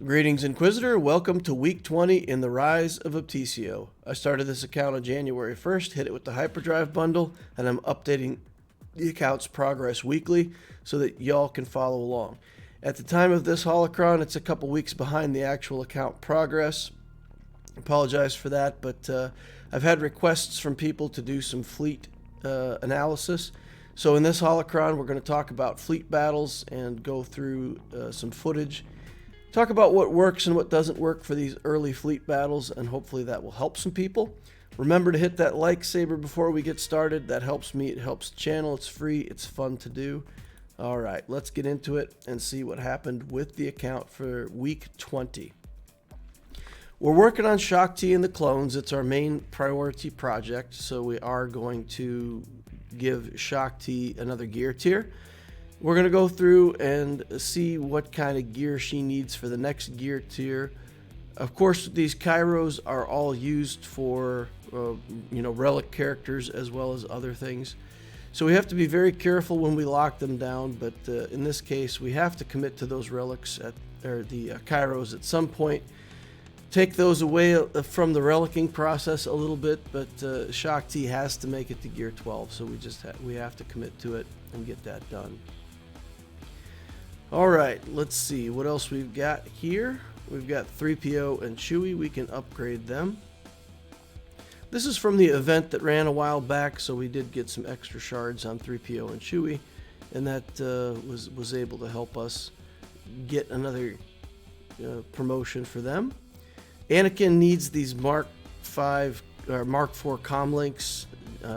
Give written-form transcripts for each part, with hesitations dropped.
Greetings, Inquisitor. Welcome to week 20 in the rise of Obticeo. I started this account on January 1st, hit it with the Hyperdrive bundle, and I'm updating the account's progress weekly so that y'all can follow along. At the time of this holocron, it's a couple weeks behind the actual account progress. Apologize for that, but I've had requests from people to do some fleet analysis. So in this holocron, we're going to talk about fleet battles and go through some footage. Talk about what works and what doesn't work for these early fleet battles, and hopefully that will help some people. Remember to hit that like saber before we get started. That helps me, it helps the channel, it's free, it's fun to do. All right, let's get into it and see what happened with the account for week 20. We're working on Shaak Ti and the clones. It's our main priority project, so we are going to give Shaak Ti another gear tier. We're going to go through and see what kind of gear she needs for the next gear tier. Of course, these Kairos are all used for, relic characters as well as other things. So we have to be very careful when we lock them down, but in this case, we have to commit to those relics, or the Kairos at some point. Take those away from the relicking process a little bit, but Shaak Ti has to make it to gear 12, so we have to commit to it and get that done. All right, let's see what else we've got here. We've got 3PO and Chewie. We can upgrade them. This is from the event that ran a while back, so we did get some extra shards on 3PO and Chewie, and that was able to help us get another promotion for them. Anakin needs these Mark 5 or Mark 4 comlinks.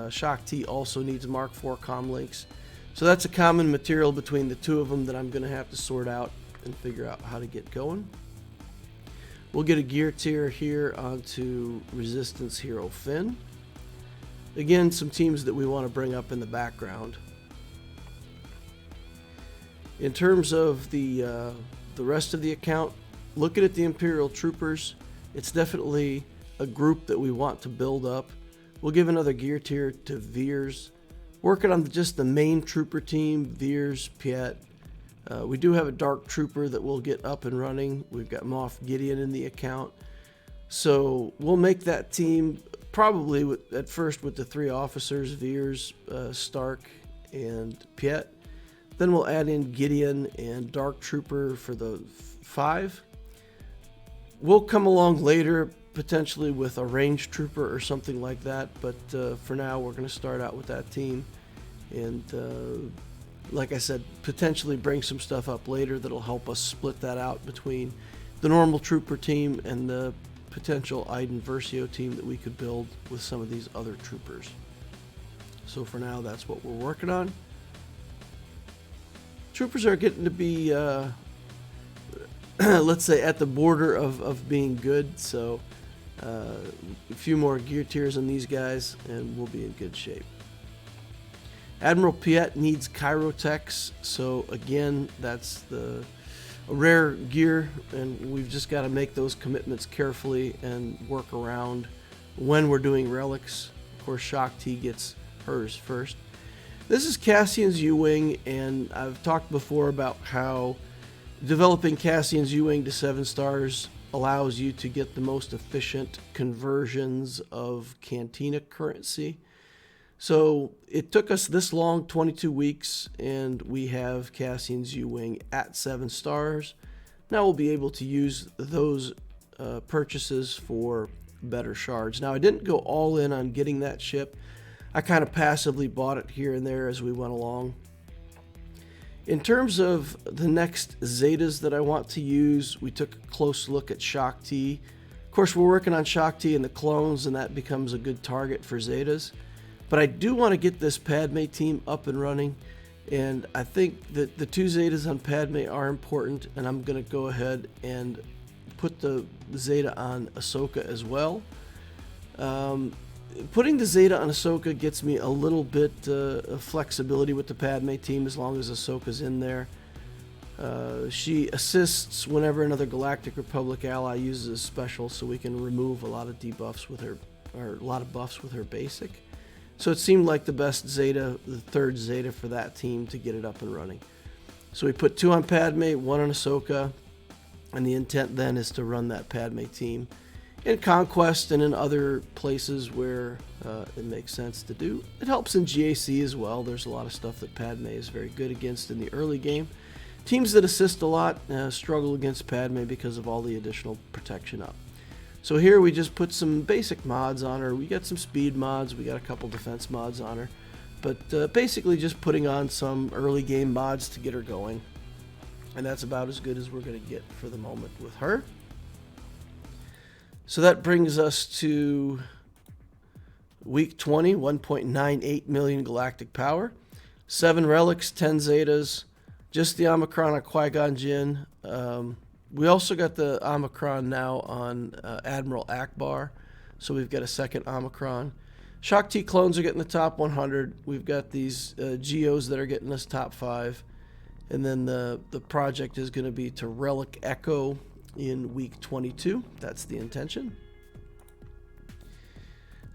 Shaak Ti also needs Mark 4 comlinks. So that's a common material between the two of them that I'm going to have to sort out and figure out how to get going. We'll get a gear tier here onto Resistance Hero Finn. Again, some teams that we want to bring up in the background. In terms of the rest of the account, looking at the Imperial Troopers, it's definitely a group that we want to build up. We'll give another gear tier to Veers. Working on just the main trooper team, Veers, Piet. We do have a Dark Trooper that we'll get up and running. We've got Moff Gideon in the account. So we'll make that team probably at first with the 3 officers, Veers, Stark, and Piet. Then we'll add in Gideon and Dark Trooper for the 5. We'll come along later, potentially with a range trooper or something like that, but for now we're going to start out with that team, and like I said, potentially bring some stuff up later that'll help us split that out between the normal trooper team and the potential Iden Versio team that we could build with some of these other troopers. So for now, that's what we're working on. Troopers are getting to be let's say at the border of being good, so a few more gear tiers on these guys and we'll be in good shape. Admiral Piet needs Chirotechs, so again, that's a rare gear, and we've just got to make those commitments carefully and work around when we're doing relics. Of course, Shaak Ti gets hers first. This is Cassian's U-Wing, and I've talked before about how developing Cassian's U-Wing to 7 stars allows you to get the most efficient conversions of Cantina currency. So it took us this long, 22 weeks, and we have Cassian's U-Wing at 7 stars. Now we'll be able to use those purchases for better shards. Now I didn't go all in on getting that ship. I kind of passively bought it here and there as we went along. In terms of the next Zetas that I want to use, we took a close look at Shaak Ti. Of course, we're working on Shaak Ti and the clones, and that becomes a good target for Zetas. But I do want to get this Padme team up and running, and I think that the 2 Zetas on Padme are important, and I'm going to go ahead and put the Zeta on Ahsoka as well. Putting the Zeta on Ahsoka gets me a little bit of flexibility with the Padme team as long as Ahsoka's in there. She assists whenever another Galactic Republic ally uses a special, so we can remove a lot of debuffs with her, or a lot of buffs with her basic. So it seemed like the best Zeta, the 3rd Zeta for that team to get it up and running. So we put 2 on Padme, 1 on Ahsoka. And the intent then is to run that Padme team in Conquest and in other places where it makes sense to do. It helps in GAC as well. There's a lot of stuff that Padme is very good against in the early game. Teams that assist a lot struggle against Padme because of all the additional protection up. So here we just put some basic mods on her. We got some speed mods, we got a couple defense mods on her. But basically just putting on some early game mods to get her going. And that's about as good as we're going to get for the moment with her. So that brings us to week 20, 1.98 million galactic power, 7 relics, 10 zetas, just the Omicron on Qui-Gon Jinn. We also got the Omicron now on Admiral Akbar, so we've got a second Omicron. Shock T clones are getting the top 100. We've got these Geos that are getting us top 5. And then the project is going to be to Relic Echo in week 22. That's the intention.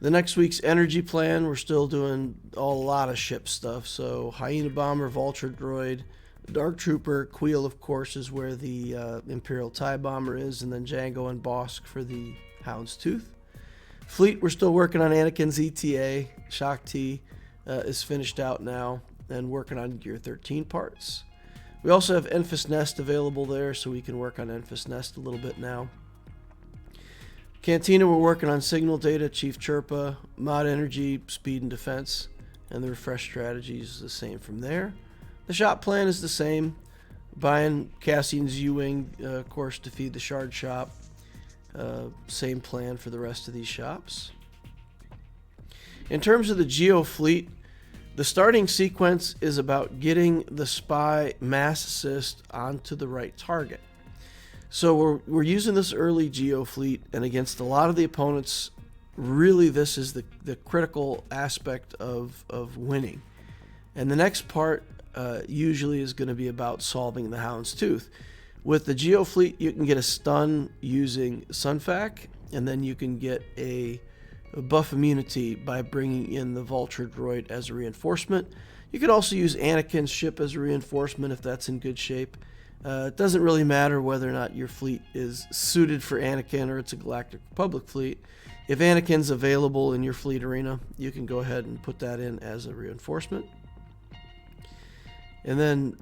The next week's energy plan, we're still doing a lot of ship stuff. So Hyena Bomber, Vulture Droid, Dark Trooper, Queel, of course, is where the Imperial TIE Bomber is, and then Jango and Bosk for the Houndstooth. Fleet, we're still working on Anakin's ETA. Shock T is finished out now and working on Gear 13 parts. We also have Enfys Nest available there, so we can work on Enfys Nest a little bit now. Cantina, we're working on signal data, Chief Chirpa, mod energy, speed and defense, and the refresh strategy is the same from there. The shop plan is the same. Buying Cassian's U-Wing, of course, to feed the Shard shop. Same plan for the rest of these shops. In terms of the Geo fleet, the starting sequence is about getting the spy mass assist onto the right target. So we're using this early Geo fleet, and against a lot of the opponents, really this is the critical aspect of winning. And the next part usually is going to be about solving the Houndstooth. With the Geo fleet, you can get a stun using Sunfac, and then you can get a buff immunity by bringing in the Vulture Droid as a reinforcement. You could also use Anakin's ship as a reinforcement if that's in good shape. It doesn't really matter whether or not your fleet is suited for Anakin or it's a Galactic Republic fleet. If Anakin's available in your fleet arena, you can go ahead and put that in as a reinforcement. And then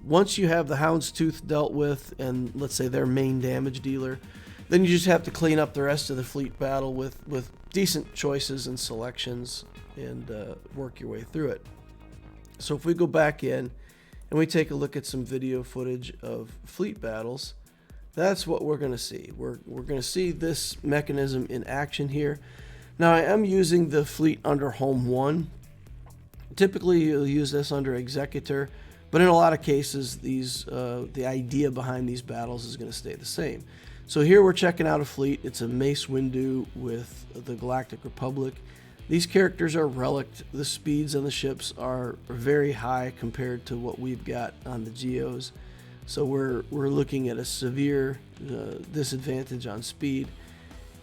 once you have the Houndstooth dealt with and let's say their main damage dealer, then you just have to clean up the rest of the fleet battle with decent choices and selections and work your way through it. So if we go back in and we take a look at some video footage of fleet battles, that's what we're going to see. We're going to see this mechanism in action here. Now I am using the fleet under Home 1. Typically you'll use this under Executor, but in a lot of cases the idea behind these battles is going to stay the same. So here we're checking out a fleet. It's a Mace Windu with the Galactic Republic. These characters are relicked. The speeds on the ships are very high compared to what we've got on the Geos. So we're looking at a severe disadvantage on speed.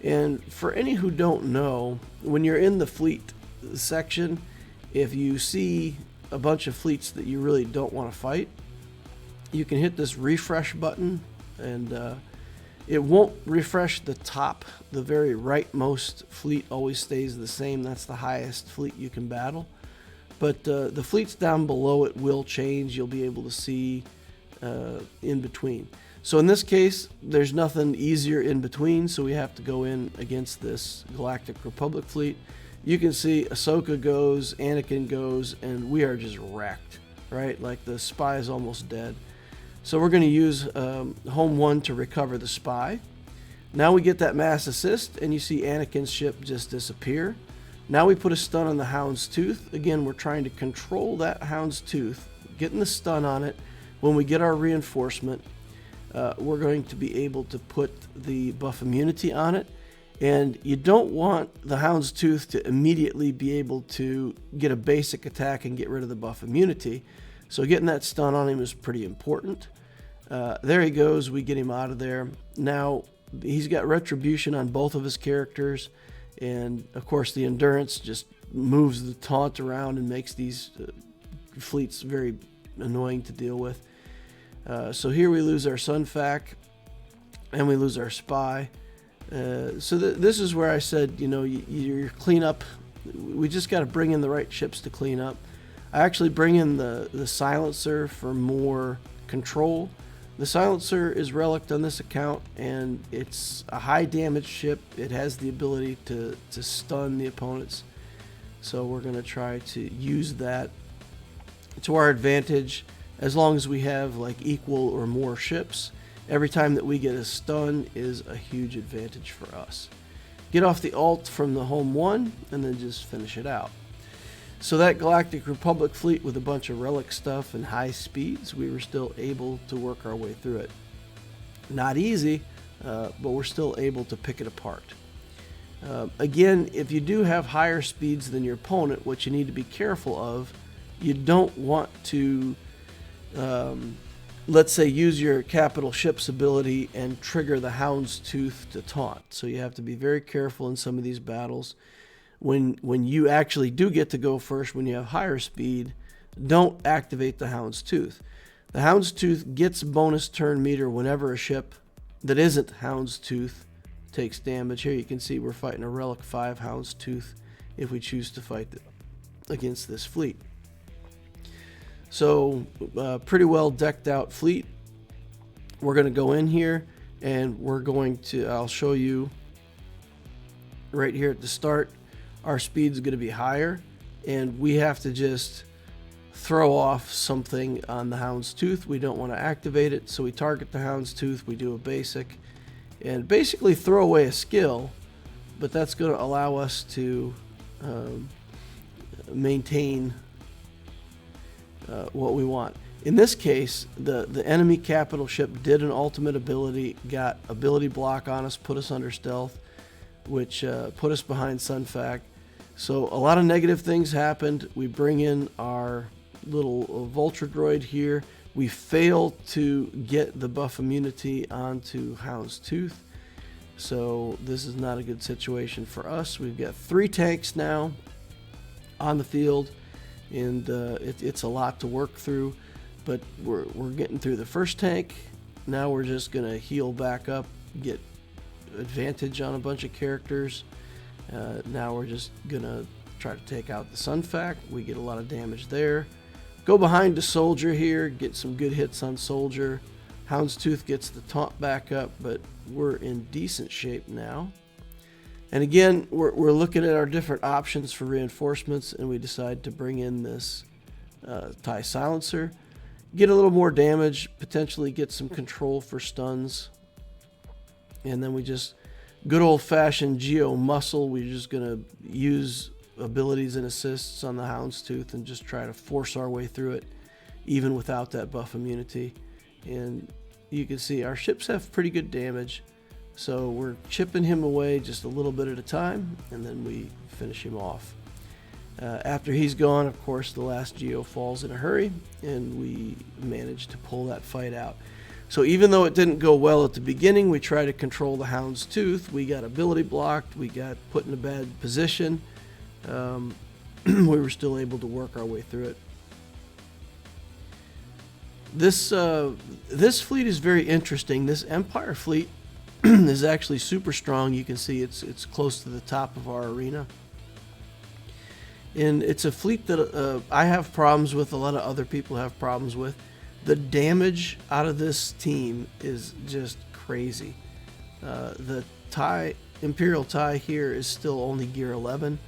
And for any who don't know, when you're in the fleet section, if you see a bunch of fleets that you really don't want to fight, you can hit this refresh button, and it won't refresh the top. The very rightmost fleet always stays the same. That's the highest fleet you can battle. But the fleets down below it will change. You'll be able to see in between. So in this case, there's nothing easier in between, so we have to go in against this Galactic Republic fleet. You can see Ahsoka goes, Anakin goes, and we are just wrecked, right? Like the spy is almost dead. So we're going to use Home 1 to recover the spy. Now we get that mass assist, and you see Anakin's ship just disappear. Now we put a stun on the Houndstooth. Again, we're trying to control that Houndstooth, getting the stun on it. When we get our reinforcement, we're going to be able to put the buff immunity on it. And you don't want the Houndstooth to immediately be able to get a basic attack and get rid of the buff immunity. So getting that stun on him is pretty important. There he goes. We get him out of there. Now, he's got retribution on both of his characters. And, of course, the endurance just moves the taunt around and makes these fleets very annoying to deal with. So here we lose our Sunfac. and we lose our spy. So this is where I said, your cleanup, we just got to bring in the right ships to clean up. I actually bring in the silencer for more control. The silencer is relicked on this account, and it's a high damage ship. It has the ability to stun the opponents. So we're going to try to use that to our advantage as long as we have like equal or more ships. Every time that we get a stun is a huge advantage for us. Get off the alt from the home one and then just finish it out. So that Galactic Republic fleet with a bunch of relic stuff and high speeds, we were still able to work our way through it. Not easy, but we're still able to pick it apart. Again, if you do have higher speeds than your opponent, what you need to be careful of, you don't want to, let's say, use your capital ship's ability and trigger the Hound's Tooth to taunt. So you have to be very careful in some of these battles. When you actually do get to go first, when you have higher speed, don't activate the Hound's Tooth. The Hound's Tooth gets bonus turn meter whenever a ship that isn't Hound's Tooth takes damage. Here you can see we're fighting a Relic 5 Hound's Tooth if we choose to fight against this fleet. So pretty well decked out fleet. We're going to go in here and we're going to, I'll show you right here at the start, our speed's going to be higher, and we have to just throw off something on the Hound's Tooth. We don't want to activate it, so we target the Hound's Tooth, we do a basic, and basically throw away a skill, but that's going to allow us to maintain what we want. In this case, the enemy capital ship did an ultimate ability, got ability block on us, put us under stealth, which put us behind Sunfac. So a lot of negative things happened. We bring in our little Vulture droid here. We fail to get the buff immunity onto Hound's Tooth. So this is not a good situation for us. We've got 3 tanks now on the field, and it's a lot to work through. But we're getting through the first tank. Now we're just going to heal back up, get advantage on a bunch of characters. Now we're just gonna try to take out the Sunfac. We get a lot of damage there. Go behind the Soldier here, get some good hits on Soldier. Hound's Tooth gets the taunt back up, but we're in decent shape now. And again, we're looking at our different options for reinforcements, and we decide to bring in this TIE Silencer. Get a little more damage, potentially get some control for stuns. And then we just good old-fashioned Geo muscle. We're just going to use abilities and assists on the Hound's Tooth and just try to force our way through it, even without that buff immunity. And you can see our ships have pretty good damage, so we're chipping him away just a little bit at a time, and then we finish him off. After he's gone, of course, the last Geo falls in a hurry, and we manage to pull that fight out. So even though it didn't go well at the beginning, we tried to control the Hound's Tooth. We got ability blocked. We got put in a bad position. We were still able to work our way through it. This fleet is very interesting. This Empire fleet is actually super strong. You can see it's close to the top of our arena. And it's a fleet that I have problems with. A lot of other people have problems with. The damage out of this team is just crazy. The Imperial TIE here is still only gear 11.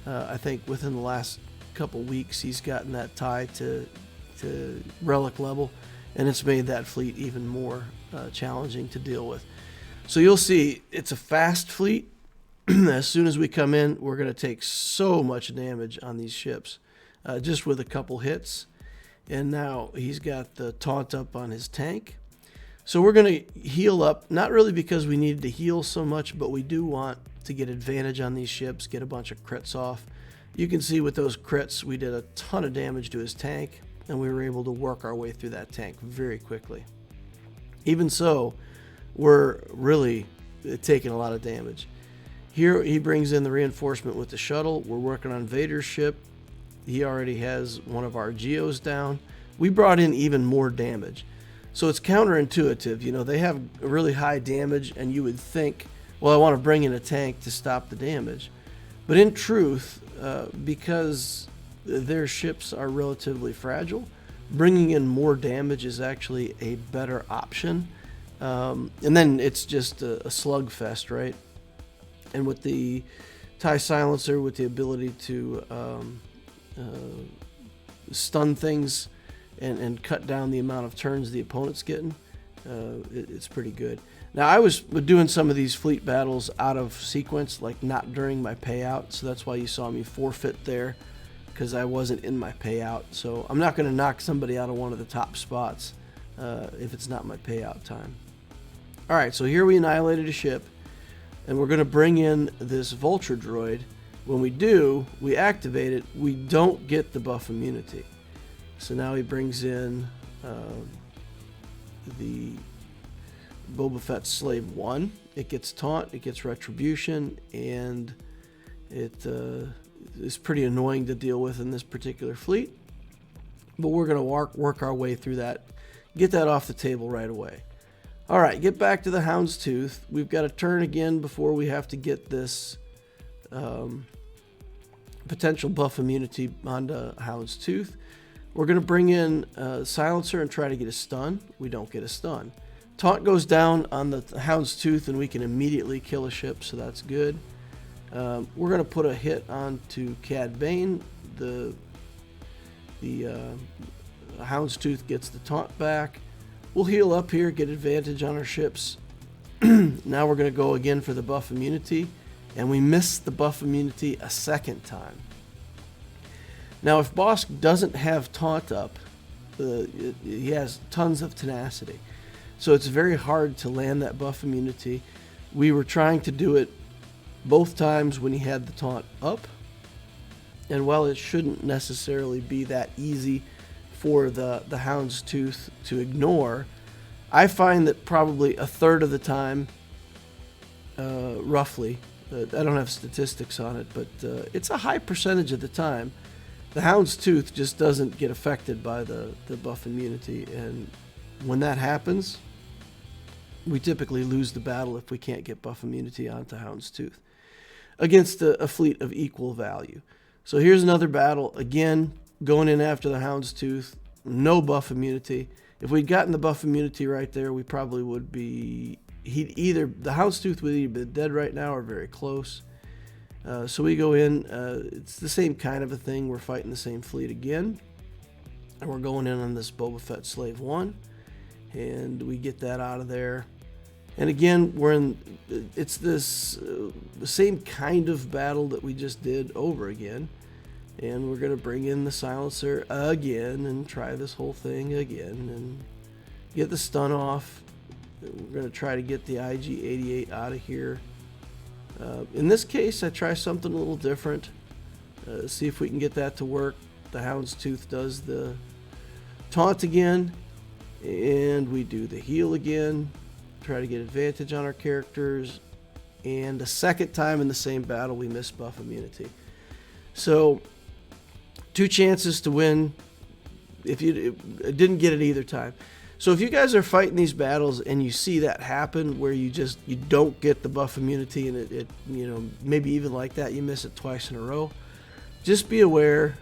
I think within the last couple weeks he's gotten that TIE to relic level, and it's made that fleet even more challenging to deal with. So you'll see it's a fast fleet. As soon as we come in, we're going to take so much damage on these ships just with a couple hits. And now he's got the taunt up on his tank. So we're going to heal up, not really because we needed to heal so much, but we do want to get advantage on these ships, get a bunch of crits off. You can see with those crits, we did a ton of damage to his tank, and we were able to work our way through that tank very quickly. Even so, we're really taking a lot of damage. Here he brings in the reinforcement with the shuttle. We're working on Vader's ship. He already has one of our Geos down. We brought in even more damage. So it's counterintuitive. You know, they have really high damage, and you would think, well, I want to bring in a tank to stop the damage. But in truth, because their ships are relatively fragile, bringing in more damage is actually a better option. And then it's just a slugfest, right? And with the TIE Silencer, with the ability to stun things and cut down the amount of turns the opponent's getting, it's pretty good. Now, I was doing some of these fleet battles out of sequence, like not during my payout, so that's why you saw me forfeit there, because I wasn't in my payout. So I'm not going to knock somebody out of one of the top spots if it's not my payout time. All right, so here we annihilated a ship, and we're going to bring in this Vulture droid. When we do, we activate it. We don't get the buff immunity. So now he brings in the Boba Fett Slave 1. It gets Taunt, it gets Retribution, and it is pretty annoying to deal with in this particular fleet. But we're going to work our way through that, get that off the table right away. All right, get back to the Houndstooth. We've got a turn again before we have to get this potential buff immunity onto Houndstooth. We're going to bring in Silencer and try to get a stun. We don't get a stun. Taunt goes down on the Houndstooth, and we can immediately kill a ship, so that's good. We're going to put a hit onto Cad Bane. The Houndstooth gets the Taunt back. We'll heal up here, get advantage on our ships. Now we're going to go again for the buff immunity, and we miss the buff immunity a second time. Now, if Bosk doesn't have Taunt up, he has tons of tenacity, so it's very hard to land that buff immunity. We were trying to do it both times when he had the Taunt up, and while it shouldn't necessarily be that easy for the Houndstooth to ignore, I find that probably a third of the time, roughly, I don't have statistics on it, but it's a high percentage of the time, the Houndstooth just doesn't get affected by the buff immunity, and when that happens, we typically lose the battle if we can't get buff immunity onto Houndstooth against a fleet of equal value. So here's another battle, again, going in after the Houndstooth, no buff immunity. If we'd gotten the buff immunity right there, we probably would be, the Houndstooth would either be dead right now or very close. So we go in, it's the same kind of a thing, we're fighting the same fleet again, and we're going in on this Boba Fett Slave 1, and we get that out of there. And again, it's this the same kind of battle that we just did over again. And we're going to bring in the Silencer again and try this whole thing again and get the stun off. We're going to try to get the IG-88 out of here. In this case, I try something a little different. See if we can get that to work. The Houndstooth does the Taunt again, and we do the heal again. Try to get advantage on our characters. And a second time in the same battle, we miss buff immunity. So 2 chances to win if you didn't get it either time. So if you guys are fighting these battles and you see that happen where you don't get the buff immunity, and it maybe even like that you miss it twice in a row, just be aware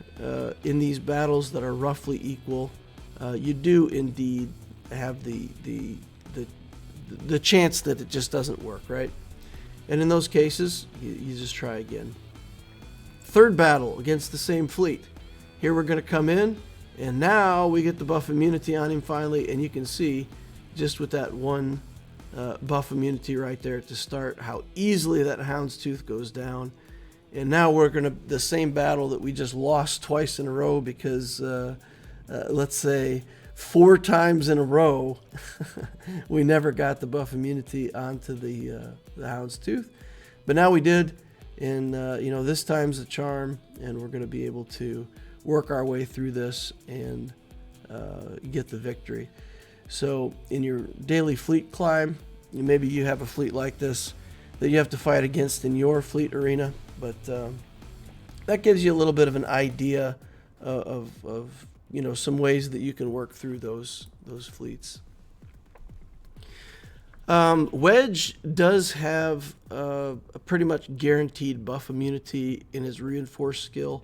in these battles that are roughly equal, you do indeed have the chance that it just doesn't work, right? And in those cases, you just try again. Third battle against the same fleet. Here we're going to come in, and now we get the buff immunity on him finally, and you can see just with that one buff immunity right there to start how easily that Houndstooth goes down. And now we're going to, the same battle that we just lost twice in a row because, let's say, 4 times in a row, we never got the buff immunity onto the Houndstooth. But now we did, and this time's the charm, and we're going to be able to work our way through this and get the victory. So in your daily fleet climb, maybe you have a fleet like this that you have to fight against in your fleet arena, but that gives you a little bit of an idea of some ways that you can work through those fleets. Wedge does have a pretty much guaranteed buff immunity in his reinforced skill.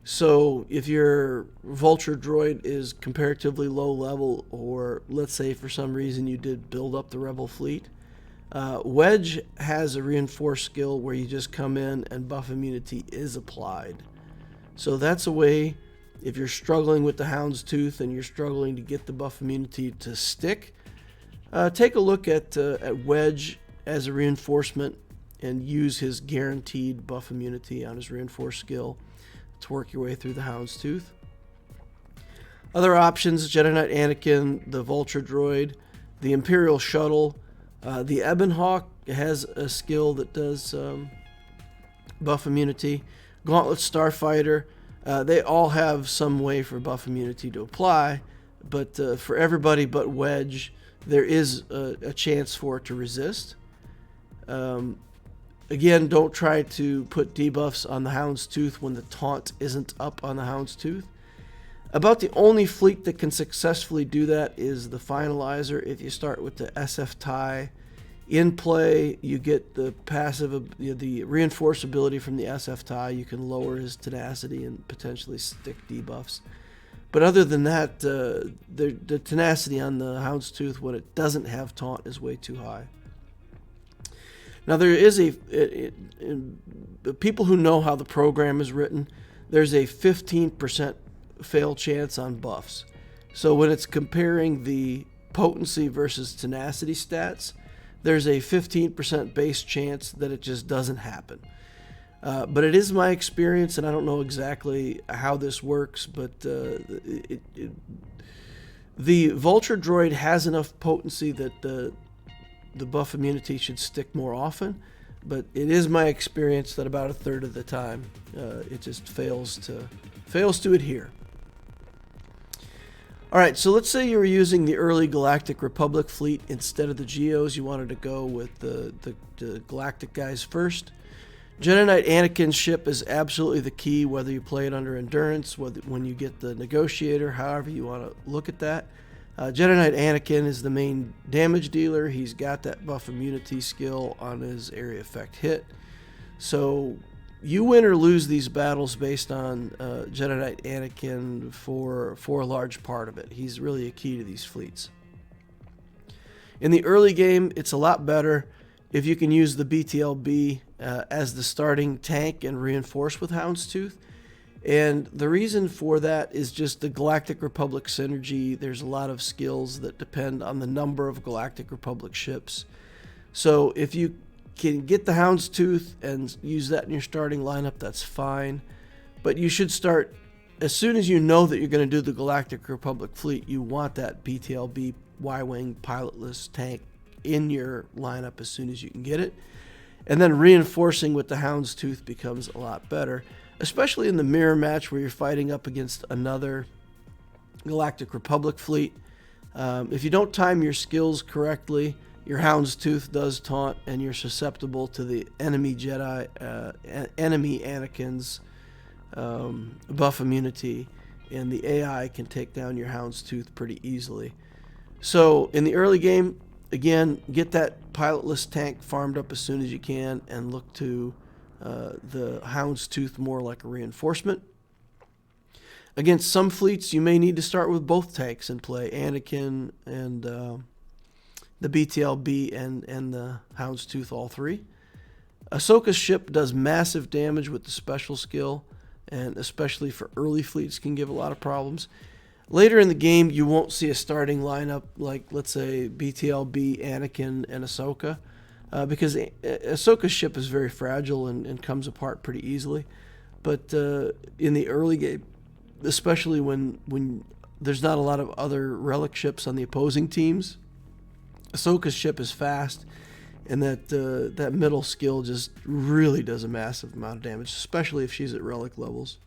So if your vulture droid is comparatively low level, or let's say for some reason you did build up the rebel fleet, Wedge has a reinforced skill where you just come in and buff immunity is applied. So that's a way, if you're struggling with the Houndstooth and you're struggling to get the buff immunity to stick, take a look at Wedge as a reinforcement and use his guaranteed buff immunity on his reinforced skill to work your way through the Houndstooth. Other options: Jedi Knight Anakin, the Vulture Droid, the Imperial Shuttle, the Ebon Hawk has a skill that does buff immunity. Gauntlet Starfighter, they all have some way for buff immunity to apply, but for everybody but Wedge, there is a chance for it to resist. Again, don't try to put debuffs on the Houndstooth when the taunt isn't up on the Houndstooth. About the only fleet that can successfully do that is the Finalizer. If you start with the SF TIE in play, you get the passive, the reinforced ability from the SF TIE. You can lower his tenacity and potentially stick debuffs. But other than that, the tenacity on the Houndstooth when it doesn't have taunt is way too high. Now there is people who know how the program is written, there's a 15% fail chance on buffs. So when it's comparing the potency versus tenacity stats, there's a 15% base chance that it just doesn't happen. But it is my experience, and I don't know exactly how this works, but the Vulture Droid has enough potency that the buff immunity should stick more often, but it is my experience that about a third of the time it just fails to adhere. Alright, so let's say you were using the early Galactic Republic fleet instead of the Geos. You wanted to go with the Galactic guys first. Jedi Knight Anakin's ship is absolutely the key, whether you play it under Endurance, when you get the Negotiator, however you want to look at that. Jedi Knight Anakin is the main damage dealer. He's got that buff immunity skill on his area effect hit. So you win or lose these battles based on Jedi Knight Anakin for a large part of it. He's really a key to these fleets. In the early game, it's a lot better if you can use the BTLB as the starting tank and reinforce with Houndstooth. And the reason for that is just the Galactic Republic synergy. There's a lot of skills that depend on the number of Galactic Republic ships. So if you can get the Houndstooth and use that in your starting lineup, that's fine. But you should start, as soon as you know that you're going to do the Galactic Republic fleet, you want that BTLB Y-Wing pilotless tank in your lineup as soon as you can get it. And then reinforcing with the Houndstooth becomes a lot better, especially in the mirror match where you're fighting up against another Galactic Republic fleet. If you don't time your skills correctly, your Houndstooth does taunt, and you're susceptible to the enemy Jedi, enemy Anakin's buff immunity, and the AI can take down your Houndstooth pretty easily. So in the early game, again, get that pilotless tank farmed up as soon as you can, and look to the Houndstooth more like a reinforcement. Against some fleets, you may need to start with both tanks and play Anakin and the BTLB and the Houndstooth, all three. Ahsoka's ship does massive damage with the special skill, and especially for early fleets can give a lot of problems. Later in the game, you won't see a starting lineup like, let's say, BTLB, Anakin, and Ahsoka, because Ahsoka's ship is very fragile and comes apart pretty easily. But in the early game, especially when there's not a lot of other relic ships on the opposing teams, Ahsoka's ship is fast, and that middle skill just really does a massive amount of damage, especially if she's at relic levels.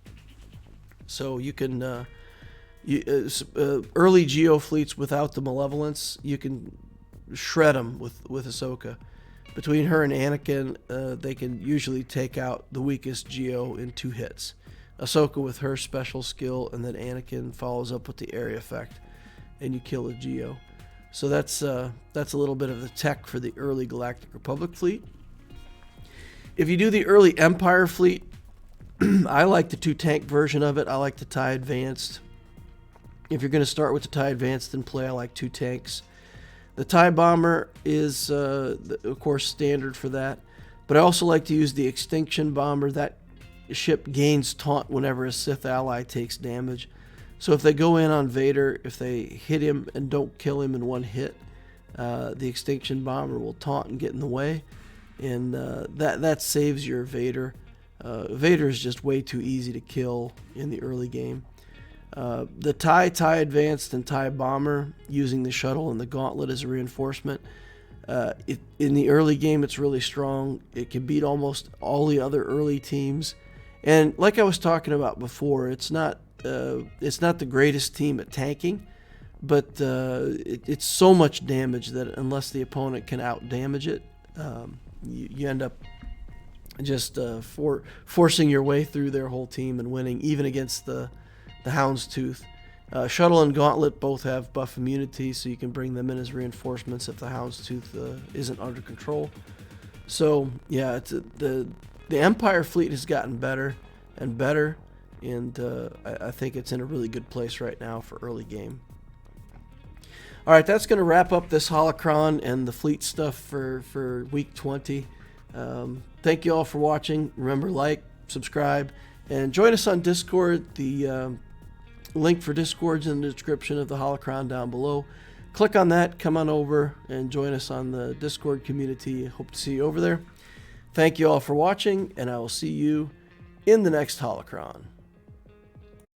So you can early Geo fleets without the malevolence, you can shred them with Ahsoka. Between her and Anakin, they can usually take out the weakest Geo in 2 hits. Ahsoka with her special skill, and then Anakin follows up with the area effect, and you kill a Geo. So that's a little bit of the tech for the early Galactic Republic fleet. If you do the early Empire fleet, I like the 2-tank version of it. I like the TIE Advanced. If you're going to start with the TIE Advanced and play, I like 2 tanks. The TIE Bomber is, of course, standard for that. But I also like to use the Extinction Bomber. That ship gains taunt whenever a Sith ally takes damage. So if they go in on Vader, if they hit him and don't kill him in one hit, the Extinction Bomber will taunt and get in the way. And that saves your Vader. Vader is just way too easy to kill in the early game. The TIE Advanced, and TIE Bomber, using the shuttle and the gauntlet as a reinforcement, in the early game it's really strong. It can beat almost all the other early teams. And like I was talking about before, it's not the greatest team at tanking, but it's so much damage that unless the opponent can out damage it, you end up just forcing your way through their whole team and winning, even against the Houndstooth. Shuttle and Gauntlet both have buff immunity, so you can bring them in as reinforcements if the Houndstooth isn't under control. So yeah, the Empire fleet has gotten better and better, and I think it's in a really good place right now for early game. All right, that's going to wrap up this holocron and the fleet stuff for week 20. Thank you all for watching. Remember, like, subscribe, and join us on Discord. The link for Discord's in the description of the holocron down below. Click on that, come on over, and join us on the Discord community. Hope to see you over there. Thank you all for watching, and I will see you in the next holocron.